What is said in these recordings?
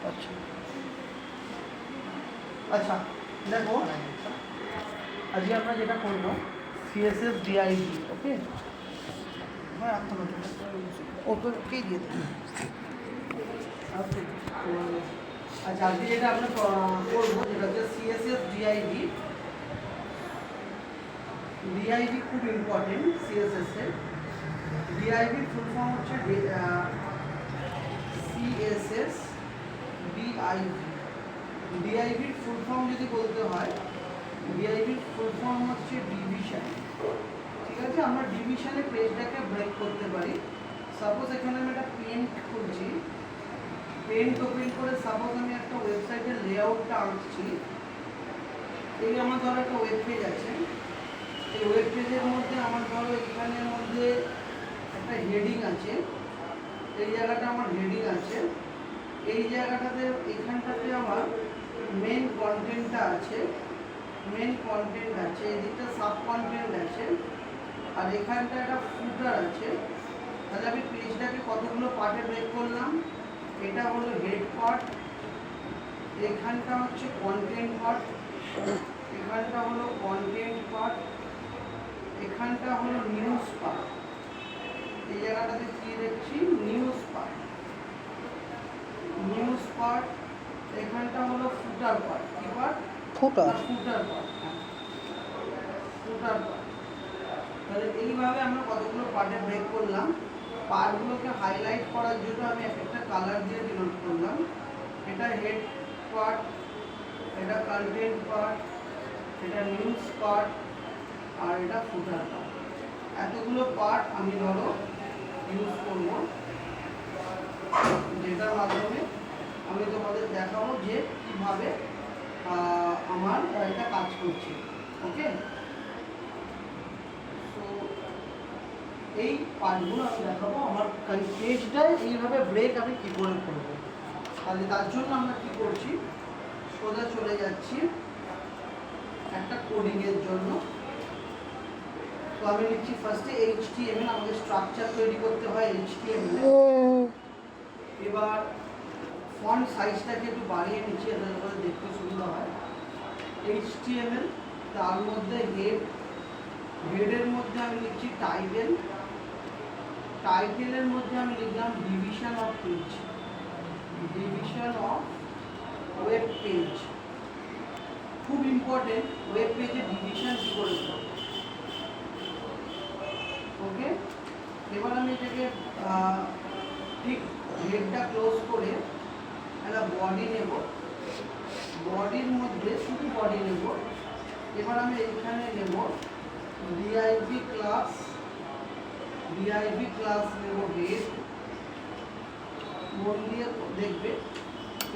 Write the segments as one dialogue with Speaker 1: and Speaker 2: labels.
Speaker 1: আচ্ছা আচ্ছা দেখো, আজকে আমরা যেটা করবো সিএসএস ডিআইভি। ওকে, হ্যাঁ এখন ওকেই দিয়ে দেবো। আচ্ছা, আজকে যেটা আমরা করবো যেটা হচ্ছে সিএসএস ডিআইভি। ডিআইভি খুব ইম্পর্টেন্ট সিএসএস এর। ডিআইভি ফুল ফর্ম হচ্ছে সিএসএস ডিআইভি। ডিআইভির ফুল ফর্ম যদি বলতে হয়, ডিআইভির ফুল ফর্ম হচ্ছে ডিভিশন। ঠিক আছে, আমরা ডিভিশনে পেজটাকে ব্রেক করতে পারি। সাপোজ এখানে আমি একটা পেন্ট খুলছি, পেন্ট ওপেন করে সাপোজ আমি একটা ওয়েবসাইটের লেআউটটা আঁকছি। এই আমার ধরো একটা ওয়েব পেজ আছে, এই ওয়েব পেজের মধ্যে আমার ধরো এখানের মধ্যে একটা হেডিং আছে, এই জায়গাটা আমার হেডিং আছে, এই জায়গাটাতে এখানটাতে আমার মেন কন্টেন্টটা আছে, মেন কন্টেন্ট আছে, এদিকটা সাব কন্টেন্ট আছে, আর এখানটা একটা ফুটার আছে। তাহলে আমি পেজটাকে কতগুলো পার্টে ব্রেক করলাম। এটা হলো হেড পার্ট, এখানটা হচ্ছে কন্টেন্ট পার্ট, এখানটা হলো কন্টেন্ট পার্ট, এখানটা হলো নিউজ পার্ট। এই জায়গাটাতে কি দেখছি, নিউজ পার্ট, নিউজ পার্ট। এখানটা হলো ফুটার পার্ট। কি পার্ট? ফুটার, ফুটার পার্ট, ফুটার পার্ট। তাহলে এইভাবে আমরা কতগুলো পার্টে ব্রেক করলাম। পার্টগুলোকে হাইলাইট করার জন্য আমি একটা কালার দিয়ে ডিনোট করলাম। এটা হেড পার্ট, এটা কন্টেন্ট পার্ট, এটা নিউজ পার্ট, আর এটা ফুটার পার্ট। এতগুলো পার্ট আমি ধরো ইউজ করব, যেটার মাধ্যমে আমি তোমাদের দেখাবো যে কীভাবে আমার এটা কাজ করছে। ওকে, তো এই পার্টগুলো আমি দেখাবো আমার পেজটায় এইভাবে ব্রেক আমি কী করে করবো। তাহলে তার জন্য আমরা কী করছি, সোজা চলে যাচ্ছি একটা কোডিংয়ের জন্য। তো আমি লিখছি ফার্স্টে HTML, আমাদের স্ট্রাকচার তৈরি করতে হয় HTML। এবার ফন্ট সাইজটাকে একটু বাড়িয়ে নিচ্ছি, এটা যাতে দেখতে সুবিধা হয়। HTML, তার মধ্যে হেড, হেডের মধ্যে আমি লিখছি টাইটেল, টাইটেলের মধ্যে আমি লিখলাম division of page, division of web page. খুব ইম্পর্টেন্ট, ওয়েব পেজে ডিভিশন কী করে করবো। ওকে, এবার আমি এটাকে ঠিক হেডটা ক্লোজ করে একটা বডি নেব, বডির মধ্যে শুধু বডি নেব। এবার আমি এইখানে নেব ডিআইভি ক্লাস, ডিআইভি ক্লাস নেব হেড। মন দিয়ে দেখবে,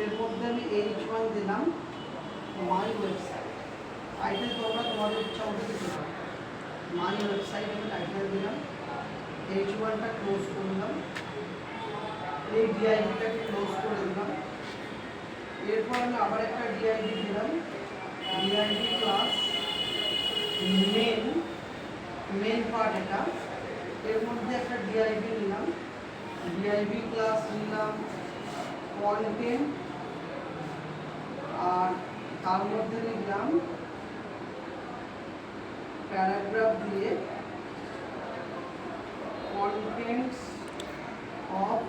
Speaker 1: এর মধ্যে আমি H1 দিলাম, মাই ওয়েবসাইট। টাইটেল তোমরা তোমাদের ইচ্ছা মতো দিতে পারো। মাই ওয়েবসাইট আমি টাইটেল দিলাম, H1টা ক্লোজ করলাম, এই ডিআইভিটাকে ক্লোজ করে দিলাম। এরপর আমি আবার একটা ডিআইভি দিলাম, DIV class main, main part এটা। এর মধ্যে একটা ডিআইভি নিলাম, ডিআইভি ক্লাস নিলাম কন্টেন্ট, আর তার মধ্যে নিলাম প্যারাগ্রাফ দিয়ে কন্টেন্টস অফ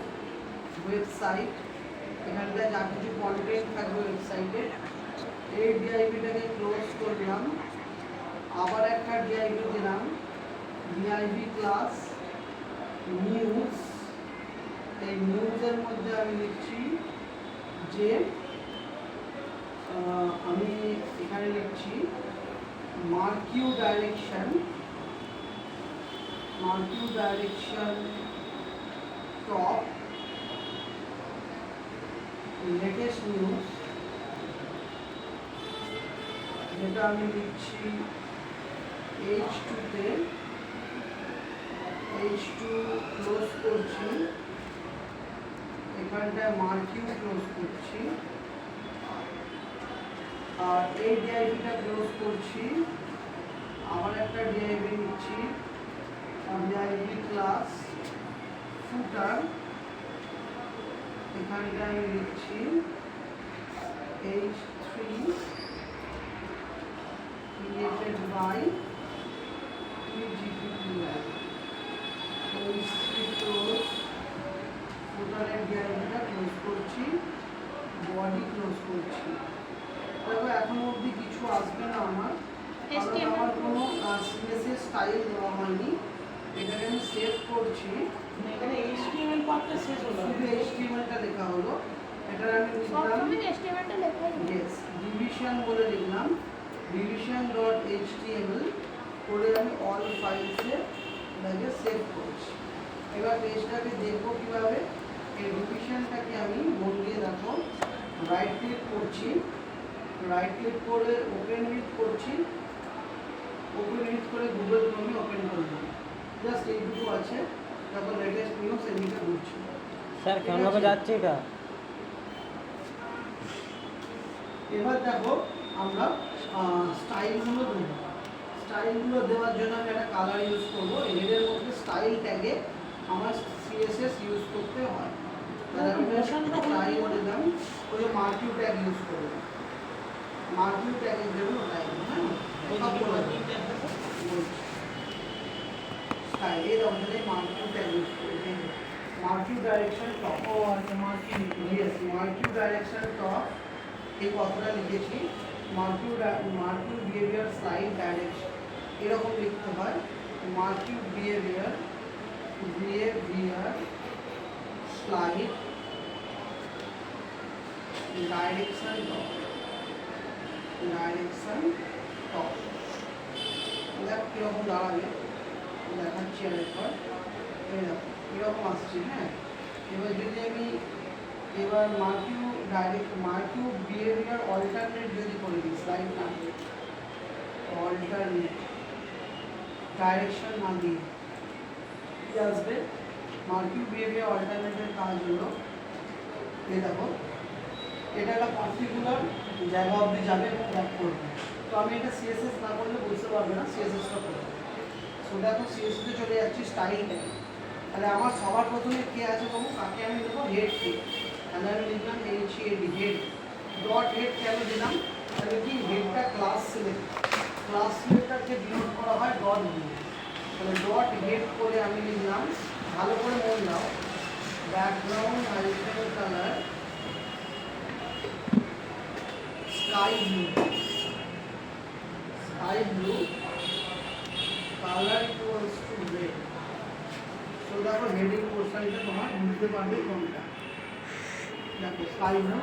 Speaker 1: ওয়েবসাইট। এখানটায় যা কিছু কন্টেন্ট থাকবে ওয়েবসাইটে, এই ডিআইভিটাকে ক্লোজ করলাম। আবার একটা ডিআইভি দিলাম, ডিআইভি ক্লাস নিউজ। এই নিউজের মধ্যে আমি লিখছি যে আমি এখানে লিখছি marquee direction, marquee direction top latest news, যেটা আমি লিখছি H2-তে, H2 ক্লোজ করছি, এখানটায় মার্কিউ ক্লোজ করছি, আর এই ডিআইভিটা ক্লোজ করছি। আবার একটা ডিআইভি নিচ্ছি, ডিআইভি ক্লাস ফুটার। এখানটা আমি লিখছি H3 created by PGPPI H3 close ফুটারের গ্যালারিটা ক্লোজ করছি বডি ক্লোজ করছি তবে এখনো অবধি কিছু আসবে না আমার কারণ আমার কোনো সিএসএস স্টাইল দেওয়া হয়নি এটাকে আমি সেভ করছি
Speaker 2: এখানে HTML পার্টটা শেষ হলো
Speaker 1: শুধু HTML-টা লেখা হলো এটা আমি লিখলাম
Speaker 3: প্রথমে HTML-টা লেখাই হলো
Speaker 1: yes division বলে লিখলাম division.html করে আমি অল ফাইলসে এটাকে সেভ করছি এবার পেজটাকে দেখবো কিভাবে এই ডিভিশনটাকে আমি মন দিয়ে দেখো রাইট ক্লিক করছি রাইট ক্লিক করে ওপেন উইথ করছি ওপেন উইথ করে গুগল ক্রোমে ওপেন করব জাস্ট এইটুকু আছে তারপর লেটেস্ট নিউজ এদিকে ঘুরছি
Speaker 4: স্যার কেমন ভাবে যাচ্ছে এটা
Speaker 1: এবার দেখো আমরা স্টাইলগুলো দেবো স্টাইলগুলো দেওয়ার জন্য আমি একটা কালার ইউজ করবো হেডের মধ্যে স্টাইল ট্যাগে আমার সিএসএস ইউজ করতে হয় তাহলে আমি স্টাইল দিলাম ওই মার্কিউ ট্যাগ ইউজ করবো মার্কিউ ট্যাগের জন্য ওটাই হ্যাঁ স্টাইল এই ধরনের মার্কিউ ট্যাগ ইউজ করবো মার্কিউ ডাইরেকশন টপ
Speaker 2: ও আচ্ছা মার্কিং
Speaker 1: মার্কিউ ডাইরেকশন টপ এই কথাটা লিখেছি মার্কিউ বিহেভিয়ার স্লাইড ডাইরেকশন এরকম লিখতে হয় মার্কিউ বিহেভিয়ার স্লাইড ডাইরেকশন টপ দেখ কীরকম দাঁড়াবে দেখাচ্ছি আরেকবার এই দেখো এরকম আসছে হ্যাঁ এবার যদি আমি এবার মার্কিউ বিহেভিয়ার অল্টারনেট যদি করে দিই স্লাইড না অল্টারনেট ডাইরেকশন না দিয়ে কি আসবে মার্কিউ বিহেভিয়ার অল্টারনেটের কাজ হলো এই দেখো এটা একটা পার্টিকুলার জায়গা অবধি যাবে এবং ব্যাক করবে তো আমি এটা সিএসএস না করলে বুঝতে পারবে না সিএসএসটা করবো সো দেখো সিএসএসে চলে যাচ্ছি স্টাইলটা তাহলে আমার সবার প্রথমে কে আছে বাবু কাকে আমি দেবো হেড কে তাহলে আমি লিখলাম HAD হেড ডট হেড কেন দিলাম তাহলে কি হেডটা ক্লাস সিলেক্টরকে ডিনোট করা হয় ডট দিয়ে তাহলে ডট হেড করে আমি লিখলাম ভালো করে মন দাও background highlighter colour sky blue colour equals to red so দেখো হেডিং পোর্শনটা তোমার বুঝতে পারবে কোনটা দেখো স্কাই ব্লু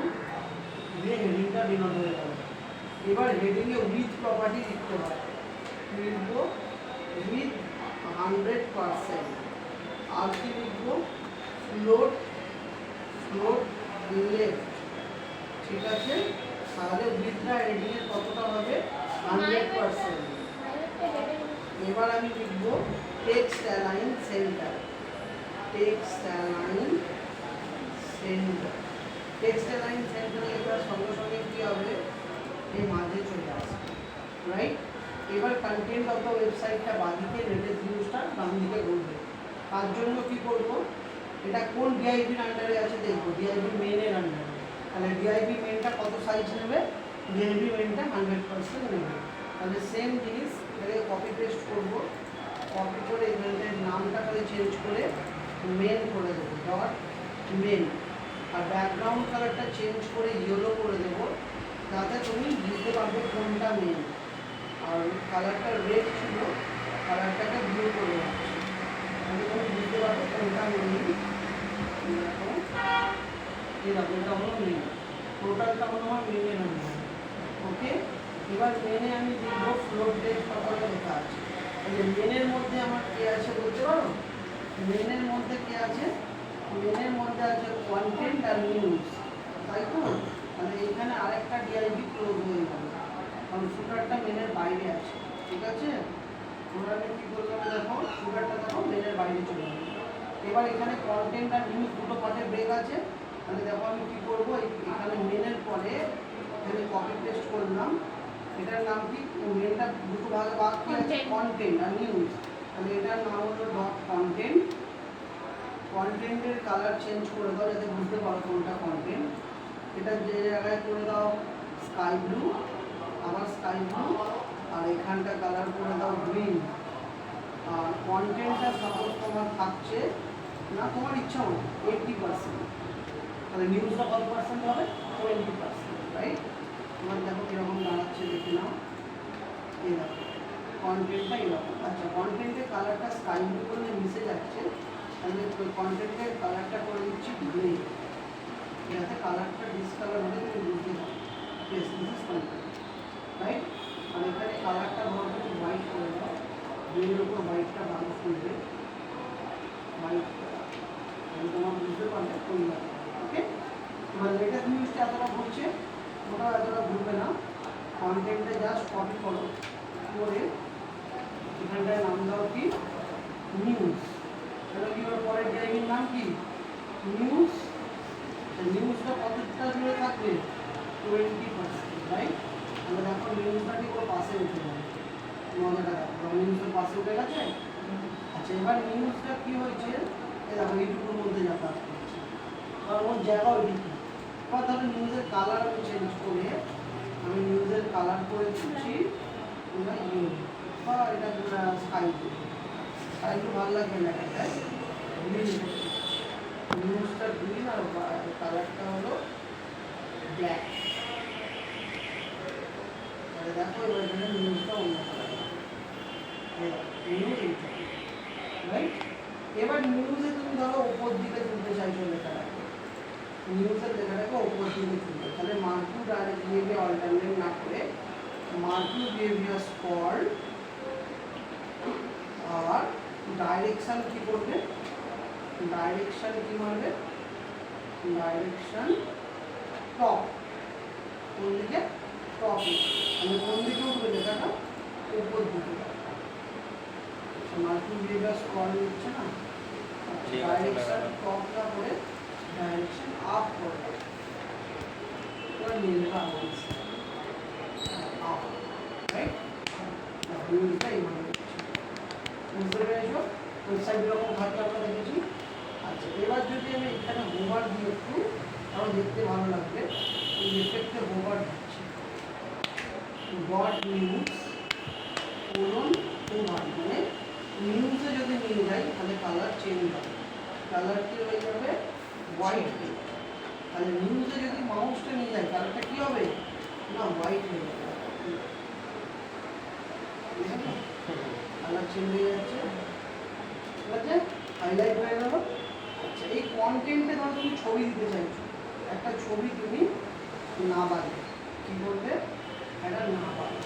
Speaker 1: দিয়ে হেডিংটা ডিনোট হয়ে গেল এবার হেডিংয়ে উইথ প্রপার্টি লিখতে হয় লিখবো উইথ 100% আর কি লিখবো ফ্লোট লেফট ঠিক আছে তাহলে উইথটা হেডিংয়ের কতটা হবে 100% এবার আমি লিখবো টেক্সট অ্যালাইন সেন্টার লেখার সঙ্গে সঙ্গে কি হবে এই মাঝে চলে আসবে রাইট এবার কন্টেন্ট অফ দ্য ওয়েবসাইটটা বাঁদিকে লেটেস্ট নিউজটা ডান দিকে ঘুরবে তার জন্য কি করব এটা কোন ডিআইবির আন্ডারে আছে দেখবো ডিআইবি মেইনের আন্ডারে তাহলে ডিআইবি মেইনটা কত সাইজ নেবে ডিআইবি মেইনটা 100% নেবে তাহলে সেম জিনিস এটাকে কপি পেস্ট করবো কপি করে ইভেন্টের নামটা করে চেঞ্জ করে মেন করে দেবো ডট মেন আর ব্যাকগ্রাউন্ড কালারটা চেঞ্জ করে ইয়েলো করে দেবো যাতে তুমি বুঝতে পারবে কোনটা মেন আর কালারটা রেড ছিল কালারটাকে ব্লু করে রাখছি তাহলে তুমি বুঝতে পারবে কোনটা মেন দেখো এরকম এটা হলো মেন টোটালটা হলো আমার মেনে নাম্বার ওকে এবার মেনে আমি লিখবো ফ্লোট টেক্সট প্রপার্টি লেখা আছে মেনের মধ্যে আমার কে আছে বলতে পারো মেনের মধ্যে কে আছে মেনের মধ্যে আছে কন্টেন্ট আর নিউজ তাই তো তাহলে এখানে আরেকটা ডিআইবি ক্লোজ হয়ে যাবে কারণ ফুটারটা মেনের বাইরে আছে ঠিক আছে ওরা আমি কী করলাম দেখো ফুটারটা দেখো মেনের বাইরে চলে যাবে এবার এখানে কন্টেন্ট আর নিউজ দুটো পার্টে ব্রেক আছে তাহলে দেখো আমি কী করবো এখানে মেনের পরে এখানে কপি পেস্ট করলাম এটার নাম কি মেনটা দুটো ভাগে ভাগ কি আছে কন্টেন্ট আর নিউজ তাহলে এটার নাম হলো ডট কন্টেন্টের কালার চেঞ্জ করে দাও যাতে বুঝতে পারো কোনটা এটা যে জায়গায় করে দাও স্কাই ব্লু, আবার স্কাই ব্লু, আর এখানটা কালার করে দাও গ্রিন। আর কন্টেন্টটা সাপোজ তোমার থাকছে না তোমার ইচ্ছা মতো 80%, তাহলে নিউজটা কত পার্সেন্ট হবে? 20%, রাইট? তোমার দেখো কীরকম দাঁড়াচ্ছে দেখে নাও। এই দেখো কন্টেন্টটা এরকম। আচ্ছা, কন্টেন্টের কালারটা স্কাই ব্লু করলে মিশে যাচ্ছে, তাহলে কন্টেন্টের কালারটা করে দিচ্ছি গ্রে, যাতে কালারটা ডিসকালার হলে তুমি বুঝতে পারো। This is content, right? আর এখানে কালারটা ধরো তুমি হোয়াইট করে দাও, গ্রের উপর হোয়াইটটা ভালো ফুলবে, হোয়াইট তোমার বুঝতে পারবে কোন লাগে। ওকে, এবার লেটেস্ট নিউজটা এতটা ঘুরছে, ওটাও এতটা ঘুরবে না। কন্টেন্টে জাস্ট কপি করো, করে এখানটায় নাম দাও কি নিউজ। তাহলে কি ওর পরের ড্রাইভিং নাম কি নিউজ। নিউজটা কতটা জুড়ে থাকবে? 20%, রাইট? তাহলে দেখো নিউজটা ঠিক ওর পাশে উঠে যাবে, মজাটা দেখো নিউজের পাশে উঠে গেছে। আচ্ছা, এবার নিউজটা কি হয়েছে এই দেখো এইটুকুর মধ্যে যাতায়াত করছে, কারণ ওর জায়গা ওইটুকু। এবার তাহলে নিউজের কালার আমি চেঞ্জ করে আমি নিউজের কালার করে দিচ্ছি ইউ, বা এটা স্কাই ব্লু। স্কাই ব্লু ভালো লাগবে না, এটা গ্রিন। নিউজটা গ্রিন আর কালারটা হলো ব্ল্যাক। তাহলে দেখো এবার এখানে নিউজটা অন্য কালার, নিউজ এইটা, রাইট? এবার নিউজে তুমি ধরো ওপর দিকে তুলতে চাইছো লেখাটাকে, নিউজের লেখাটাকে ওপর দিকে তুলতে, তাহলে মার্কু ডাইরেক্ট বিহেভিয়ার অল্টারনেট না করে মার্কু বিহেভিয়ার স্কল আর ডাইরেকশন কি করবে? ডাইরেকশন কি মারবে? ডাইরেকশন টপ, কোন দিকে? টপ। মানে কোন দিকে উঠবে লেখাটা? উপর দিকে। মার্কিং বিহেভিয়ার স্কল নিচ্ছে না, ডাইরেকশন টপটা করে ডাইরেকশন আপ করবে, এবার নিয়ে লেখা হচ্ছে আপ, রাইট? নিউজটা এইভাবে বুঝতে পেরেছো? ওয়েবসাইট যখন থাকে আমরা দেখেছি। আচ্ছা, এবার যদি আমি এখানে হোভার দিয়ে একটু তাহলে দেখতে ভালো লাগবে, এই এফেক্টে হোভার দিচ্ছি, ডট নিউজ কোলন হোভার, মানে নিউজে যদি নিয়ে যাই তাহলে কালার চেঞ্জ হবে, কালার কি হয়ে যাবে? হোয়াইট। তাহলে নিউজে যদি মাউসটা নিয়ে যাই কালারটা কি হবে? না, হোয়াইট হয়ে যাবে, কালার চেঞ্জ হয়ে যাচ্ছে, ঠিক আছে? হাইলাইট হয়ে গেল। আচ্ছা, এই কন্টেন্টে ধরো তুমি ছবি দিতে চাইছো, একটা ছবি তুমি না বাড়ে কি করবে? এটা না বাড়ে,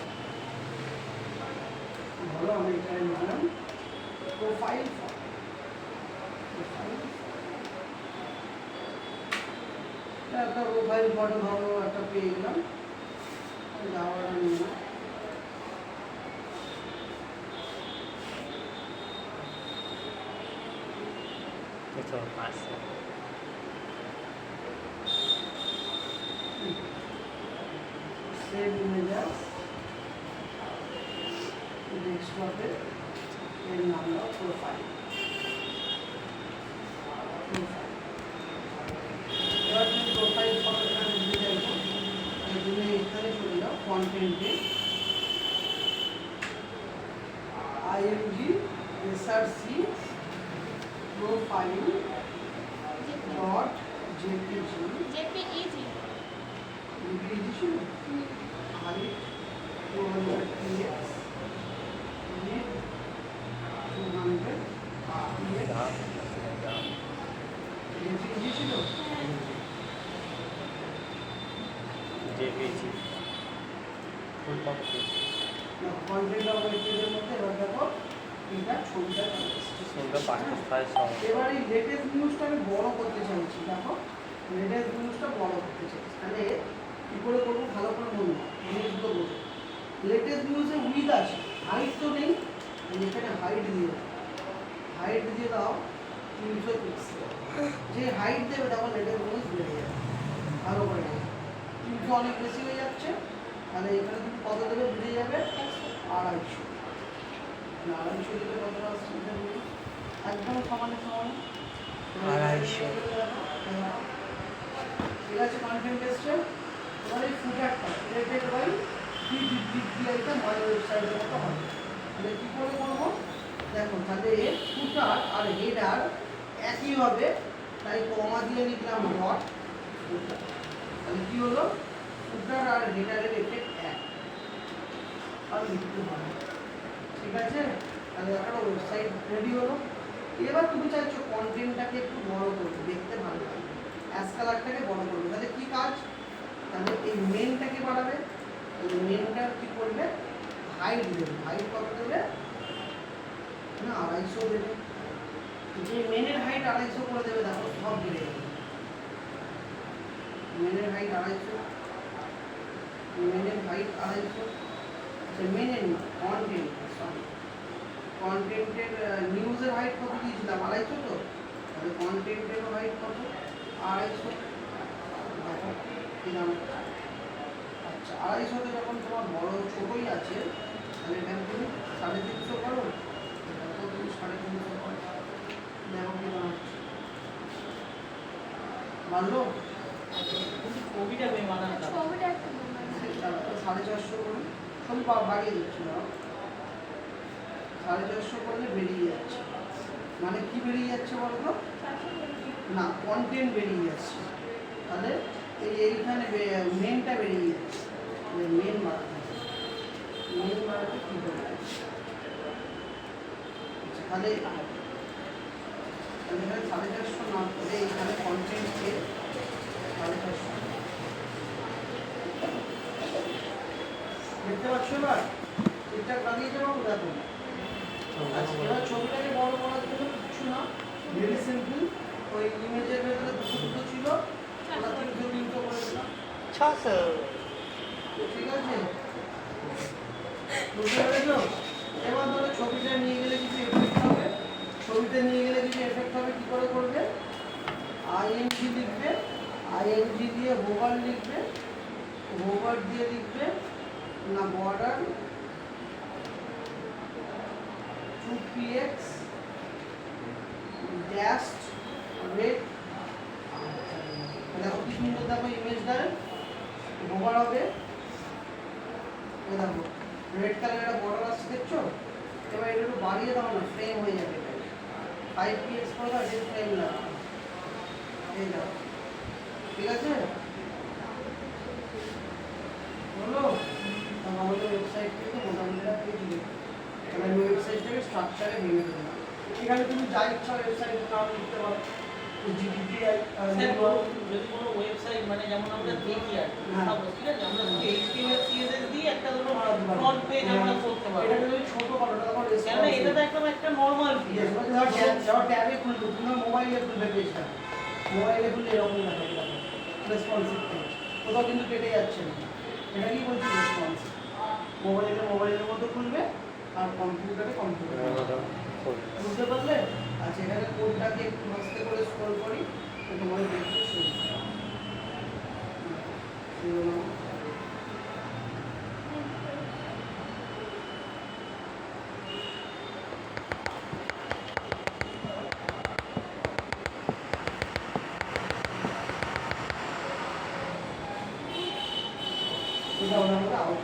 Speaker 1: ধরো আমি এখানে নিলাম প্রোফাইল ফটো, একটা প্রোফাইল ফটো ধরো একটা পেয়ে গেলাম, যাওয়াটা নিয়ে সেভ ইমেজেস ডেস্কটপে এর নাম দাও প্রোফাইল। এবার তুমি প্রোফাইল ফটোটা দিতে চাইছো, তুমি এখানে চলে যাও কন্টেন্টে, IMG SRC profile dot JPG,
Speaker 3: JPEG
Speaker 1: JPG ছিল height 200 px, width 200 px, JPG ছিল
Speaker 4: JPG full copy
Speaker 1: content of পেজের মধ্যে। এবার দেখো এটা ছবিটা চলে এসেছে।
Speaker 4: সুন্দর পাঁচটা সাইজ সব।
Speaker 1: এবার এই লেটেস্ট নিউজটা আমি বড় করতে চাইছি, দেখো লেটেস্ট নিউজটা বড় করতে চাইছি, তাহলে কী করে করবো? ভালো করে বলবো, নিউজগুলো বোঝো। লেটেস্ট নিউজে উইথ আছে, হাইট তো নেই, এখানে হাইট দিয়ে দাও, হাইট দিয়ে দাও 300 পিক্সেল। যে হাইট দেবে তখন লেটেস্ট নিউজ বেড়ে যাবে, ভালো করে নেবে। 300 অনেক বেশি হয়ে যাচ্ছে, তাহলে এখানে তুমি কত দেবে বুঝে যাবে? 250। 250 দিলে কত আসছে? একদম সমানে সমানে
Speaker 4: 250।
Speaker 1: ঠিক আছে? আছে কন্টেন্ট এসছে, এবার এই ফুটারটা রিলেটেড বাই DPI-টা আমাদের ওয়েবসাইটের মতো হবে। তাহলে কী করে করবো দেখো, তাহলে ফুটার আর হেডার একই হবে, তাই কমা দিয়ে লিখলাম ডট ফুটার। তাহলে কী হলো, ফুটার আর হেডারের এফেক্ট এক, আর লিখতে হবে। ঠিক আছে, তাহলে একটা ওয়েবসাইট রেডি হলো। এবার তুমি চাইছো কন্টেন্টটাকে একটু বড় করবে, দেখতে ভালো লাগবে, অ্যাজ কালারটাকে বড় করবে। তাহলে কি কাজ, তাহলে এই মেনটাকে বাড়াবে, তাহলে মেনটা কি করবে, হাইট দেবে। হাইট কত দেবে না 250 দেবে। যে মেনের হাইট 250 করে দেবে, দেখো সব বেড়ে যাবে। মেনের হাইট 250, মেনের হাইট 250, আচ্ছা মেনের না কন্টেন্ট, সরি কন্টেন্টের নিউজের হাইট কত দিয়েছিলাম 250, তো তাহলে কন্টেন্টেরও হাইট কত 250। দেখো কি দাম, আচ্ছা 250তে যখন তোমার বড় ছোটই আছে, তাহলে এখানে তুমি 350 করো, এটা তুমি 350 করো, দেখো কি দাম হচ্ছে, মানলো
Speaker 2: ছবিটা বেমানান দাম।
Speaker 3: ছবিটা একটু বানানো।
Speaker 1: 450 করুন, সব বাড়িয়ে দিচ্ছি না, 450 করলে বেরিয়ে যাচ্ছে। মানে কি বেরিয়ে যাচ্ছে বলতো, না কন্টেন্ট বেরিয়ে যাচ্ছে। তাহলে এইখানে মেনটা বেরিয়ে যাচ্ছে, মেন বাড়াতে হবে। মেন বাড়াতে কী করবে, তাহলে এখানে 450 না করে এইখানে কন্টেন্টকে 450 দেখতে পাচ্ছ। এবার ঠিকঠাক লাগিয়ে যাবো, দেখো আচ্ছা এবার ছবিটাকে বড় করার জন্য কিছু না, ভেরি সিম্পল। ওই ইমেজের ভেতরে দুটো ছিল, ওটা 300 করে দিলাম,
Speaker 4: 600
Speaker 1: ঠিক আছে, বুঝতে পেরেছো। এবার ধরো ছবিটা নিয়ে গেলে কিছু এফেক্ট হবে, ছবিতে নিয়ে গেলে কিছু এফেক্ট হবে, কী করে করবে, আইএনজি লিখবে, আইএনজি দিয়ে হোভার লিখবে, হোভার দিয়ে লিখবে না বর্ডার 2px ড্যাশ রেড। দেখো কি সুন্দর, দেখো ইমেজটা হোভার হবে, দেখো রেড কালার একটা বর্ডার আসছে, দেখছো। এবার এটা একটু বাড়িয়ে দাও না, ফ্রেম হয়ে যাবে, 5px করে দাও, যে ফ্রেম লাগবে, এই দেখো, ঠিক আছে বলো। আমাদের ওয়েবসাইট থেকে মোটামুটি পেয়ে যাবে। তাহলে আমি ওয়েবসাইটটাকে স্ট্রাকচারে ভেঙে দিলাম। এখানে তুমি যা ইচ্ছা ওয়েবসাইটের নাম লিখতে পারো, জিডিপিআই
Speaker 2: যদি কোনো ওয়েবসাইট মানে যেমন আমরা দেখি আর কি, suppose, ঠিক আছে, আমরা HTML CSS দিয়ে একটা ধরো ফ্রন্ট পেজ আমরা করতে পারবো।
Speaker 1: এটা যদি ছোট করো, এটা তখন
Speaker 2: কেননা এটা তো একদম একটা নরমাল পেজ।
Speaker 1: যারা ট্যাবে খুলবে, তুমি মোবাইলে খুলবে পেজটা, মোবাইলে খুললে এরকম দেখাবে, দেখো রেসপন্সিভ পেজ, কোথাও কিন্তু কেটে যাচ্ছে না। এটা কি বলছি, রেসপন্সিভ। মোবাইলের মধ্যে খুলবে আর কম্পিউটারে বুঝতে পারলে। আচ্ছা এখানে কোডটাকে একটু আস্তে করে স্ক্রল করি, তো তোমাদের দেখতে সুবিধা এটা আমরা আউট